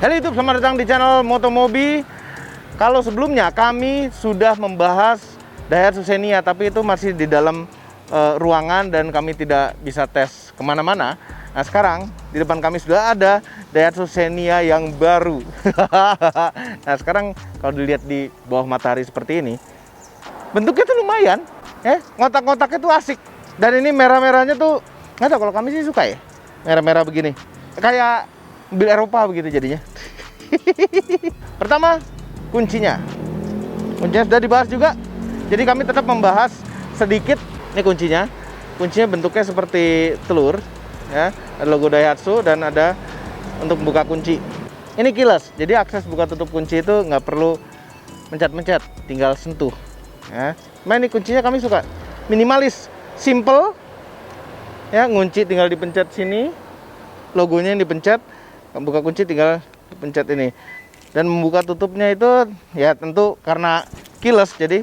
Halo YouTube, selamat datang di channel Motomobi. Kalau sebelumnya kami sudah membahas Daihatsu Xenia, tapi itu masih di dalam ruangan dan kami tidak bisa tes kemana-mana. Nah sekarang di depan kami sudah ada Daihatsu Xenia yang baru. Nah sekarang kalau dilihat di bawah matahari seperti ini, bentuknya tuh lumayan, ngotak-ngotaknya tuh asik. Dan ini merah-merahnya tuh, nggak tahu, kalau kami sih suka ya, merah-merah begini. Kayak mobil Eropa begitu jadinya. Pertama, kuncinya sudah dibahas juga. Jadi kami tetap membahas sedikit. Ini kuncinya bentuknya seperti telur, ya. Ada logo Daihatsu dan ada untuk buka kunci. Ini keyless, jadi akses buka tutup kunci itu nggak perlu mencet-mencet, tinggal sentuh. Ya. Nah ini kuncinya kami suka, minimalis, simple. Ya, ngunci tinggal dipencet sini, logonya yang dipencet. Buka kunci tinggal pencet ini. Dan membuka tutupnya itu ya tentu karena keyless, jadi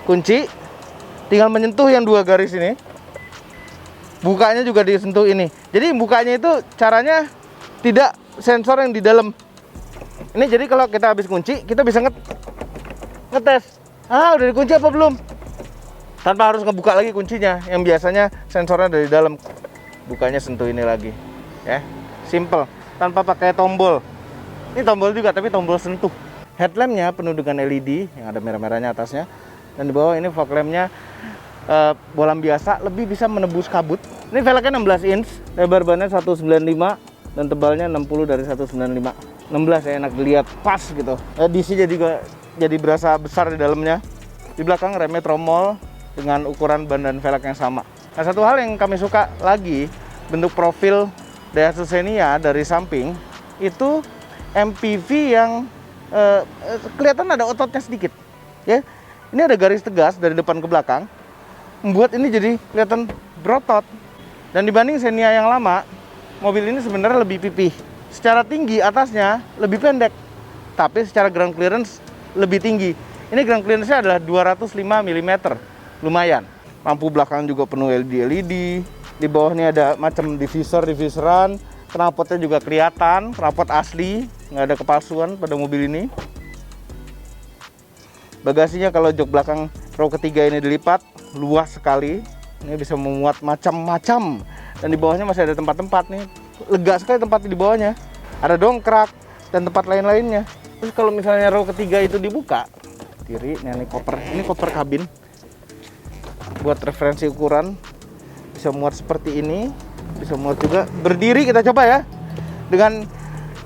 kunci tinggal menyentuh yang dua garis ini. Bukanya juga disentuh ini. Jadi bukanya itu caranya tidak sensor yang di dalam. Ini jadi kalau kita habis kunci, kita bisa ngetes. Udah dikunci apa belum? Tanpa harus ngebuka lagi kuncinya, yang biasanya sensornya dari dalam. Bukanya sentuh ini lagi. Ya, simple. Tanpa pakai tombol. Ini tombol juga, tapi tombol sentuh. Headlampnya penuh dengan LED yang ada merah-merahnya atasnya, dan di bawah ini fog lampnya bolam biasa, lebih bisa menembus kabut. Ini velgnya 16 inch, lebar bannya 195 dan tebalnya 60 dari 195. 16 ya, enak dilihat, pas gitu. DC jadi berasa besar di dalamnya. Di belakang remnya tromol dengan ukuran ban dan velg yang sama. Nah, satu hal yang kami suka lagi, bentuk profil Daihatsu Xenia dari samping itu MPV yang kelihatan ada ototnya sedikit, ya. Ini ada garis tegas dari depan ke belakang, membuat ini jadi kelihatan berotot. Dan dibanding Xenia yang lama, mobil ini sebenarnya lebih pipih. Secara tinggi atasnya lebih pendek, tapi secara ground clearance lebih tinggi. Ini ground clearance-nya adalah 205 mm, lumayan. Lampu belakang juga penuh LED. Di bawahnya ada macam diffuseran, knalpotnya juga kelihatan, knalpot asli, nggak ada kepalsuan pada mobil ini. Bagasinya kalau jok belakang row ketiga ini dilipat, luas sekali. Ini bisa memuat macam-macam. Dan di bawahnya masih ada tempat-tempat nih, lega sekali tempat di bawahnya. Ada dongkrak dan tempat lain-lainnya. Terus kalau misalnya row ketiga itu dibuka, kiri, ini koper kabin. Buat referensi ukuran, bisa muat seperti ini, bisa muat juga berdiri. Kita coba ya, dengan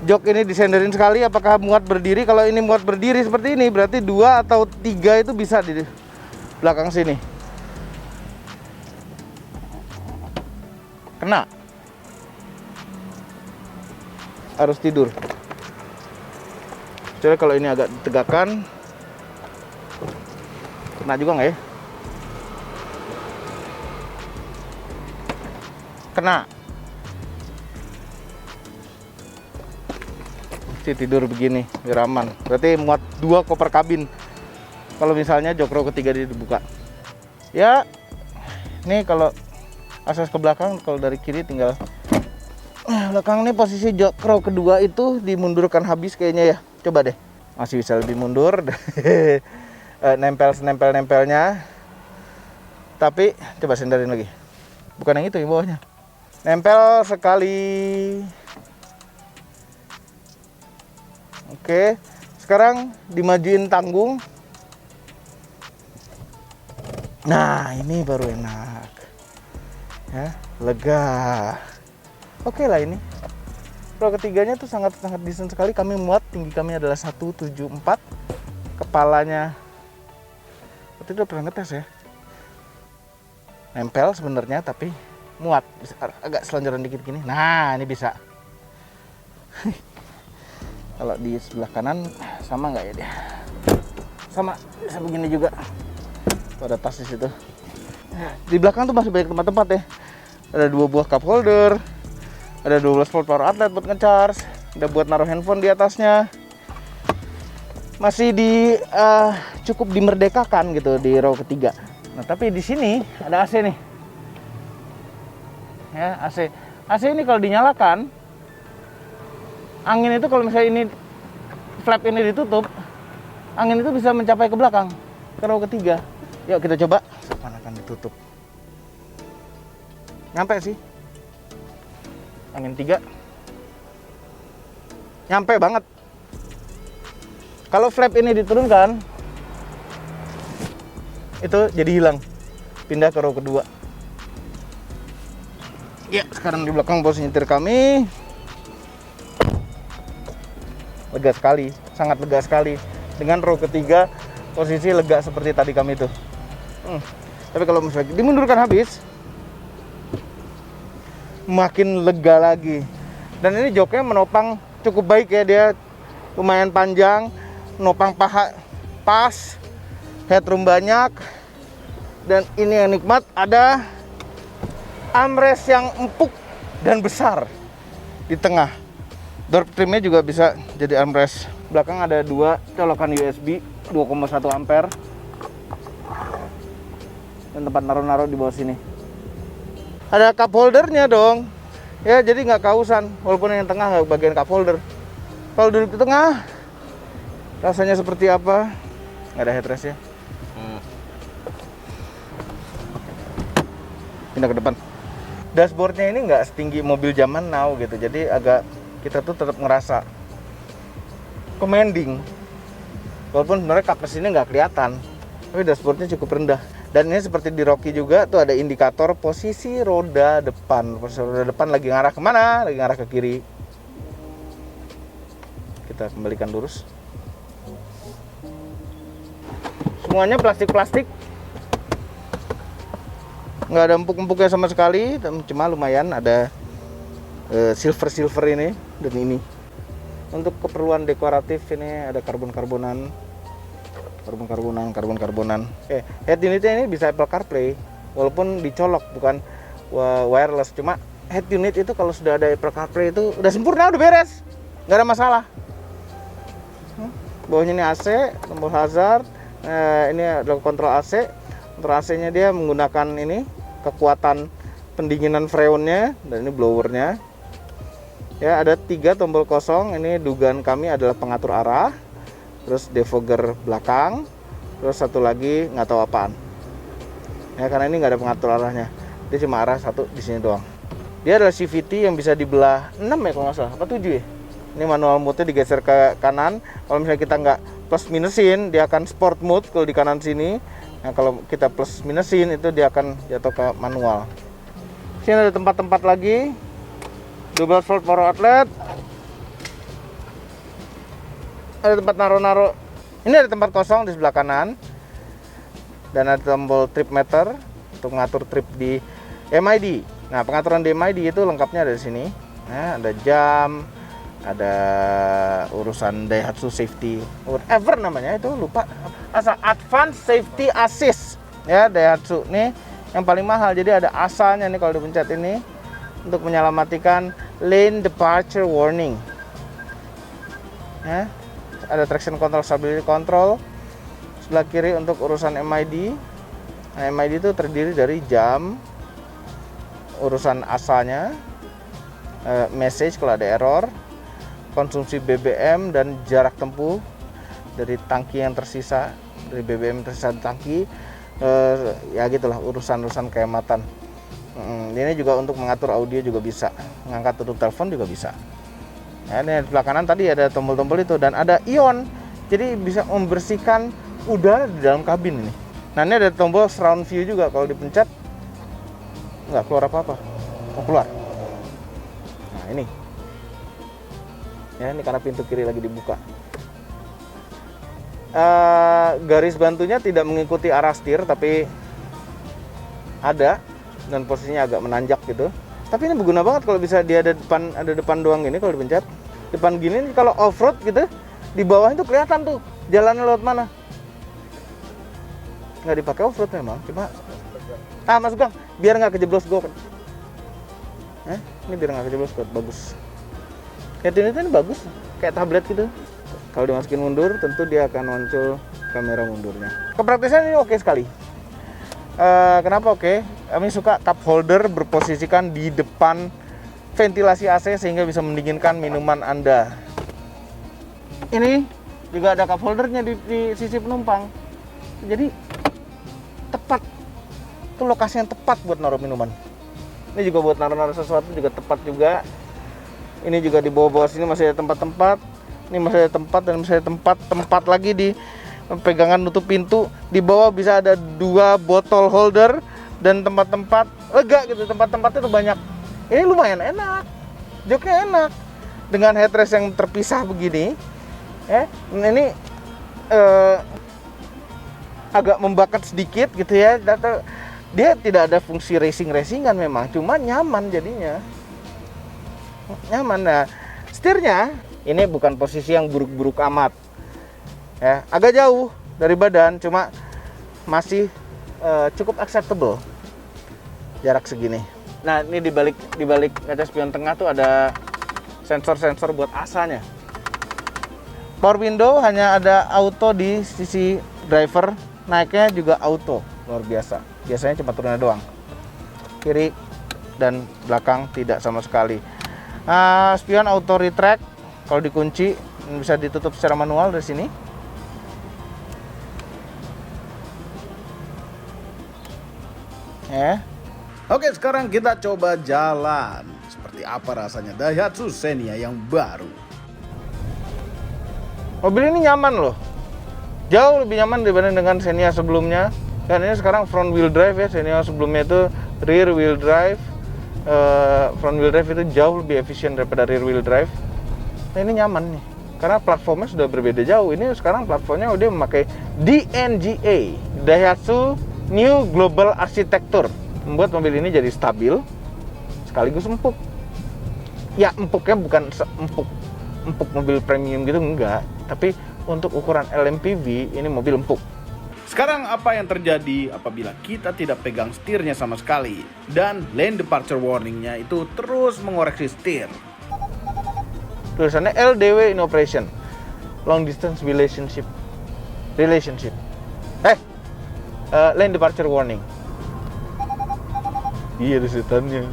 jok ini disenderin sekali, apakah muat berdiri. Kalau ini muat berdiri seperti ini, berarti 2 atau 3 itu bisa di belakang sini. Kena, harus tidur. Coba kalau ini agak ditegakkan, kena juga nggak ya? Kena. Si tidur begini biar aman. Berarti muat 2 koper kabin kalau misalnya jok row ketiga dibuka. Ya, ini kalau akses ke belakang, kalau dari kiri tinggal belakang. Ini posisi jok row kedua itu dimundurkan habis kayaknya ya. Coba deh, masih bisa lebih mundur. Nempelnya, tapi coba senderin lagi. Bukan yang itu, yang bawahnya. Nempel sekali. Oke, sekarang dimajuin tanggung. Nah, ini baru enak. Ya, lega. Oke lah ini. Row ketiganya tuh sangat decent sekali. Kami muat, tinggi kami adalah 174. Kepalanya, itu udah pernah ngetes ya. Nempel sebenarnya, tapi muat, bisa agak selonjoran dikit gini. Nah, ini bisa. Kalau di sebelah kanan sama nggak ya dia? Sama, bisa begini juga. Tuh ada tas di situ. Di belakang tuh masih banyak tempat-tempat ya. Ada 2 buah cup holder, ada 12 volt power outlet buat ngecharge, ada buat naruh handphone di atasnya. Masih cukup dimerdekakan gitu di row ketiga. Nah, tapi di sini ada AC nih. Ya, AC ini kalau dinyalakan angin itu kalau misalnya ini flap ini ditutup, angin itu bisa mencapai ke belakang, ke row ketiga. Yuk kita coba. Kapan akan ditutup? Nyampe sih. Angin 3. Nyampe banget. Kalau flap ini diturunkan, itu jadi hilang. Pindah ke row kedua. Ya, sekarang di belakang posisi nyetir kami. Lega sekali, sangat lega sekali. Dengan row ketiga, posisi lega seperti tadi kami itu. Tapi kalau misalnya dimundurkan habis, makin lega lagi. Dan ini joknya menopang cukup baik ya, dia lumayan panjang, menopang paha pas, headroom banyak. Dan ini yang nikmat, ada armrest yang empuk dan besar di tengah. Door trimnya juga bisa jadi armrest. Belakang ada 2 colokan USB 2,1 ampere dan tempat naruh-naruh di bawah sini. Ada cup holdernya dong. Ya, jadi nggak kausan, walaupun yang tengah nggak bagian cup holder. Kalau duduk di tengah, rasanya seperti apa? Nggak ada headrest ya. Pindah ke depan. Dashboardnya ini nggak setinggi mobil zaman now gitu, jadi agak kita tuh tetap ngerasa commanding. Walaupun sebenarnya kap mesinnya nggak kelihatan, tapi dashboardnya cukup rendah. Dan ini seperti di Rocky juga tuh ada indikator posisi roda depan. Posisi roda depan lagi ngarah kemana? Lagi ngarah ke kiri. Kita kembalikan lurus. Semuanya plastik-plastik. Nggak ada empuk-empuknya sama sekali, cuma lumayan ada silver ini dan ini. Untuk keperluan dekoratif ini ada karbon-karbonan. Head unitnya ini bisa Apple CarPlay, walaupun dicolok bukan wireless. Cuma head unit itu kalau sudah ada Apple CarPlay itu udah sempurna, udah beres, nggak ada masalah. Bawahnya ini AC, tombol hazard. Ini adalah kontrol AC. Kontrol AC-nya dia menggunakan ini kekuatan pendinginan freonnya, dan ini blowernya. Ya, ada 3 tombol kosong. Ini dugaan kami adalah pengatur arah. Terus defogger belakang. Terus satu lagi nggak tahu apaan. Ya, karena ini nggak ada pengatur arahnya. Dia cuma arah satu di sini doang. Dia adalah CVT yang bisa dibelah 6 ya kalau nggak salah, apa 7 ya. Ini manual mode-nya digeser ke kanan. Kalau misalnya kita nggak plus minusin, dia akan sport mode kalau di kanan sini. Nah, kalau kita plus minusin itu dia akan jatuh ke manual. Sini ada tempat-tempat lagi. 12 volt power outlet. Ada tempat naruh-naruh. Ini ada tempat kosong di sebelah kanan. Dan ada tombol trip meter untuk mengatur trip di MID. Nah, pengaturan di MID itu lengkapnya ada di sini. Nah, ada jam, ada urusan Daihatsu safety, whatever namanya itu, lupa. Asal Advanced Safety Assist. Ya, Daihatsu nih yang paling mahal. Jadi ada asanya nih kalau dipencet ini untuk menyelamatkan lane departure warning. Ya. Ada traction control, stability control. Sebelah kiri untuk urusan MID. Nah, MID itu terdiri dari jam, urusan asanya, message kalau ada error, konsumsi BBM dan jarak tempuh dari tangki yang tersisa, dari BBM yang tersisa di tangki. Ya gitulah urusan-urusan kehematan. Ini juga untuk mengatur audio juga bisa, mengangkat tutup telepon juga bisa. Nah, ini di sebelah kanan tadi ada tombol-tombol itu, dan ada ion, jadi bisa membersihkan udara di dalam kabin ini. Nah, ini ada tombol surround view juga, kalau dipencet nggak keluar apa-apa, mau keluar. Nah, ini ya, ini karena pintu kiri lagi dibuka. Garis bantunya tidak mengikuti arah setir, tapi ada, dan posisinya agak menanjak gitu. Tapi ini berguna banget kalau bisa dia ada depan doang gini kalau dipencet. Depan gini kalau off-road gitu, di bawah itu kelihatan tuh jalannya lewat mana. Nggak dipakai off-road memang, cuma Mas Gang, biar nggak kejeblos got. Ini biar nggak kejeblos got, bagus. Head unit ini bagus, kayak tablet gitu. Kalau dimasukin mundur, tentu dia akan muncul kamera mundurnya. Kepraktisan ini oke sekali. Kenapa oke? Kami suka cup holder berposisikan di depan ventilasi AC sehingga bisa mendinginkan minuman Anda. Ini juga ada cup holdernya di sisi penumpang. Jadi tepat. Itu lokasi yang tepat buat naruh minuman. Ini juga buat naruh sesuatu juga tepat juga. Ini juga di bawah-bawah sini masih ada tempat-tempat. Ini masih ada tempat dan masih ada tempat lagi di pegangan nutup pintu. Di bawah bisa ada 2 botol holder dan tempat-tempat lega gitu. Tempat-tempatnya tuh banyak. Ini lumayan enak. Joknya enak. Dengan headrest yang terpisah begini, ini agak membakat sedikit gitu ya. Dia tidak ada fungsi racing-racingan memang, cuma nyaman jadinya. Nyaman. Nah, setirnya ini bukan posisi yang buruk-buruk amat. Ya, agak jauh dari badan, cuma masih cukup acceptable jarak segini. Nah, ini di balik kaca spion tengah tuh ada sensor-sensor buat asanya. Power window hanya ada auto di sisi driver, naiknya juga auto, luar biasa. Biasanya cuma turunnya doang. Kiri dan belakang tidak sama sekali. Spion auto retract, kalau dikunci bisa ditutup secara manual dari sini. Oke, sekarang kita coba jalan. Seperti apa rasanya Daihatsu Xenia yang baru? Mobil ini nyaman loh. Jauh lebih nyaman dibanding dengan Xenia sebelumnya. Dan ini sekarang front wheel drive ya. Xenia sebelumnya itu rear wheel drive. Front wheel drive itu jauh lebih efisien daripada rear wheel drive. Nah, ini nyaman nih. Karena platformnya sudah berbeda jauh. Ini sekarang platformnya udah memakai DNGA, Daihatsu New Global Architecture. Membuat mobil ini jadi stabil sekaligus empuk. Ya, empuknya bukan empuk mobil premium gitu, enggak. Tapi untuk ukuran LMPV ini mobil empuk. Sekarang apa yang terjadi apabila kita tidak pegang setirnya sama sekali dan lane departure warningnya itu terus mengoreksi setir? Tulisannya LDW in operation, long distance relationship. Lane departure warning. Iya, ada setannya.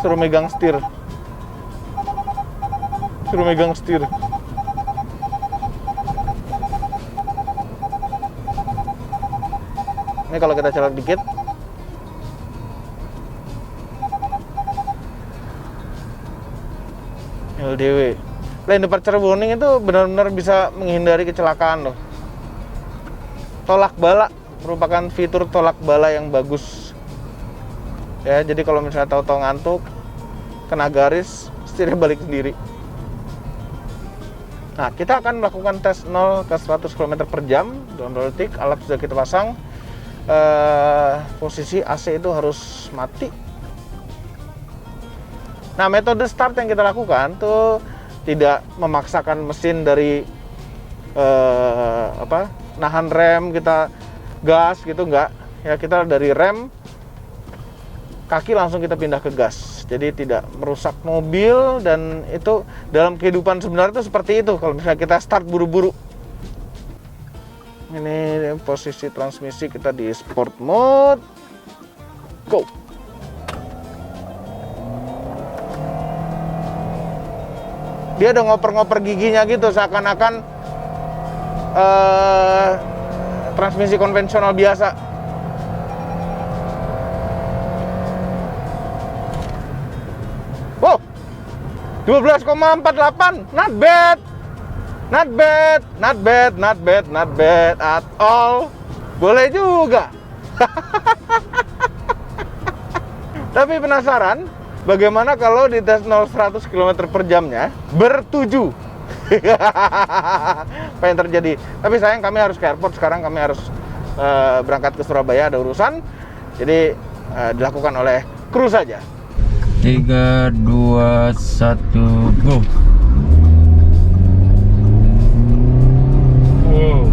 Suruh megang setir. Ini kalau kita colok dikit, LDW, lane departure warning itu benar-benar bisa menghindari kecelakaan loh. Tolak bala merupakan fitur tolak bala yang bagus. Ya, jadi kalau misalnya tahu-tahu ngantuk, kena garis, setirnya balik sendiri. Nah, kita akan melakukan tes 0 ke 100 km per jam dalam detik. Alat sudah kita pasang. Posisi AC itu harus mati. Nah, metode start yang kita lakukan tuh tidak memaksakan mesin dari nahan rem, kita gas gitu, enggak. Ya, kita dari rem, kaki langsung kita pindah ke gas. Jadi tidak merusak mobil, dan itu dalam kehidupan sebenarnya itu seperti itu. Kalau misalnya kita start buru-buru. Ini posisi transmisi kita di sport mode. Go. Dia udah ngoper-ngoper giginya gitu, seakan-akan transmisi konvensional biasa. Wow, 12,48, not bad at all. Boleh juga. Tapi penasaran, bagaimana kalau di tes 0-100 km per jamnya bertujuh? Apa yang terjadi? Tapi sayang, kami harus ke airport sekarang, kami harus berangkat ke Surabaya, ada urusan. Jadi dilakukan oleh kru saja. 3, 2, 1, go. Wow.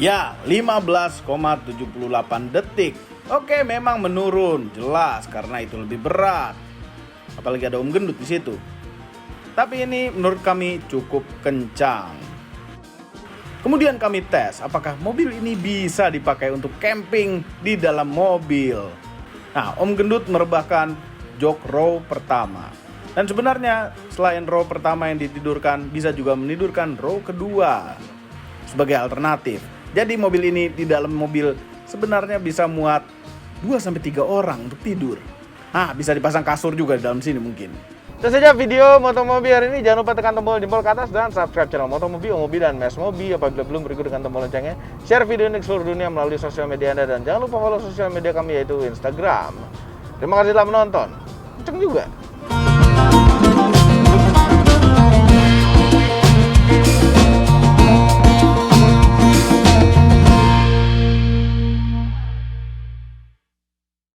Ya, 15,78 detik. Oke, memang menurun, jelas karena itu lebih berat. Apalagi ada Om Gendut di situ. Tapi ini menurut kami cukup kencang. Kemudian kami tes apakah mobil ini bisa dipakai untuk camping di dalam mobil. Nah, Om Gendut merebahkan jok row pertama. Dan sebenarnya selain row pertama yang ditidurkan, bisa juga menidurkan row kedua sebagai alternatif. Jadi mobil ini di dalam mobil sebenarnya bisa muat 2-3 orang untuk tidur. Nah, bisa dipasang kasur juga di dalam sini mungkin. Itu saja video Motomobi hari ini. Jangan lupa tekan tombol jempol ke atas dan subscribe channel Motomobi, Omobi, dan Mes Mobi. Apabila belum, berikut dengan tombol loncengnya. Share video ini ke seluruh dunia melalui sosial media Anda. Dan jangan lupa follow sosial media kami yaitu Instagram. Terima kasih telah menonton. Kenceng juga.